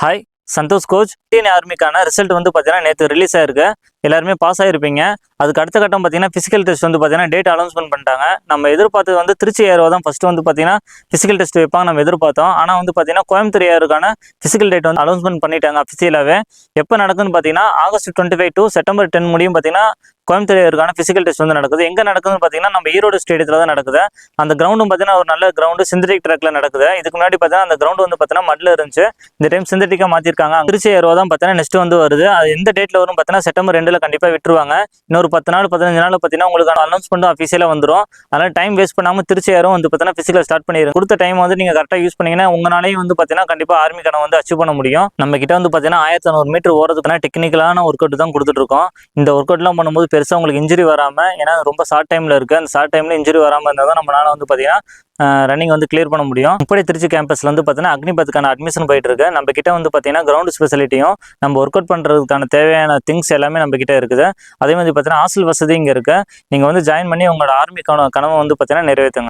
Hi Santosh coach. Indian ஆர்மிக்கான result வந்து பார்த்தீங்கன்னா நேற்று ரிலீஸ் ஆயிருக்கு. எல்லாருமே பாஸ் ஆகிருப்பீங்க. அதுக்கு அடுத்த கட்டம் பார்த்தீங்கன்னா ஃபிசிக்கல் டெஸ்ட் வந்து பார்த்தீங்கன்னா டேட் அனௌன்ஸ்மெண்ட் பண்ணிட்டாங்க. நம்ம எதிர்பார்த்தது வந்து திருச்சி ஏரோ தான் ஃபஸ்ட்டு வந்து பார்த்தீங்கன்னா ஃபிசிக்கல் டெஸ்ட் வைப்பாங்க நம்ம எதிர்பார்த்தோம். ஆனால் வந்து பார்த்தீங்கன்னா கோயம்புத்தூர் ஏருக்கான ஃபிசிக்கல் டேட் வந்து அனௌன்ஸ்மெண்ட் பண்ணிட்டாங்க அஃபிஷியலாகவே. எப்போ நடக்குதுன்னு பார்த்தீங்கன்னா ஆகஸ்ட் 25 டு செப்டம்பர் 10 முடியும் பார்த்தீங்கன்னா கோயம்புத்தூர் ஏருக்கான ஃபிசிக்கல் டெஸ்ட் வந்து நடக்குது. எங்கே நடக்குதுன்னு பார்த்தீங்கன்னா நம்ம ஈரோடு ஸ்டேடியத்தில் தான் நடக்குது. அந்த கிரவுண்டும் பார்த்தீங்கன்னா ஒரு நல்ல கிரவுண்டு சிந்தட்டிக் ட்ராக்ல நடக்குது. இதுக்கு முன்னாடி பார்த்தீங்கன்னா அந்த கிரவுண்ட் வந்து பார்த்தீங்கன்னா மட்ல இருந்துச்சு. இந்த டைம் சிந்தட்டிக்காக மாற்றிருக்காங்க. திருச்சி ஏரோ தான் பார்த்தீங்கன்னா நெக்ஸ்ட் வந்து வருது. அது எந்த டேட்டில் வரும் பார்த்தீங்கன்னா செப்டம்பர் 2 கண்டிப்பாக விட்டுருவாங்க. இன்னொரு 10 நாள் 15 நாள் பார்த்தீங்கன்னா உங்களுக்கு அனௌன்ஸ்மெண்ட்டும் அஃபிஷியலாக வந்துடும். அதனால் டைம் வேஸ்ட் பண்ணாமல் திருச்சி ஏரோ வந்து பார்த்தீங்கன்னா ஃபிசிக்கல் ஸ்டார்ட் பண்ணிடுங்க. கொடுத்த டைம் வந்து நீங்கள் கரெக்டாக யூஸ் பண்ணீங்கன்னா உங்களாலையும் வந்து பார்த்தீங்கன்னா கண்டிப்பாக ஆர்மி கனவு வந்து அச்சீவ் பண்ண முடியும். நம்ம கிட்ட வந்து பார்த்தீங்கன்னா 1500 மீட்டர் ஓடுறதுக்குனா டெக்னிக்கலான ஒர்க் அவுட் தான் கொடுத்துட்டு இருக்கோம். இந்த ஒர்க் அவுட்லாம் பண்ணும்போது பெருசாக உங்களுக்கு இன்ஜுரி வராமல், ஏன்னா ரொம்ப ஷார்ட் டைமில் இருக்குது. அந்த ஷார்ட் டைமில் இன்ஜுரி வராமல் இருந்தால் தான் நம்மளால் வந்து பார்த்தீங்கன்னா ரன்னிங் வந்து கிளியர் பண்ண முடியும். இப்படி திருச்சி கேம்பஸ்ல வந்து பார்த்தீங்கன்னா அக்னிபத்துக்கான அட்மிஷன் போயிட்டு இருக்கு. நம்ம கிட்ட வந்து பார்த்தீங்கன்னா கிரவுண்ட் ஸ்பெசிலிட்டியும் நம்ம ஒர்க் அவுட் பண்ணுறதுக்கான தேவையான திங்ஸ் எல்லாமே நம்ம கிட்ட இருக்குது. அதே மாதிரி பார்த்தீங்கன்னா ஹாஸ்டல் வசதி இங்கே இருக்கு. நீங்கள் வந்து ஜாயின் பண்ணி உங்களோட ஆர்மி கனவை வந்து பார்த்தீங்கன்னா நிறைவேற்றுங்க.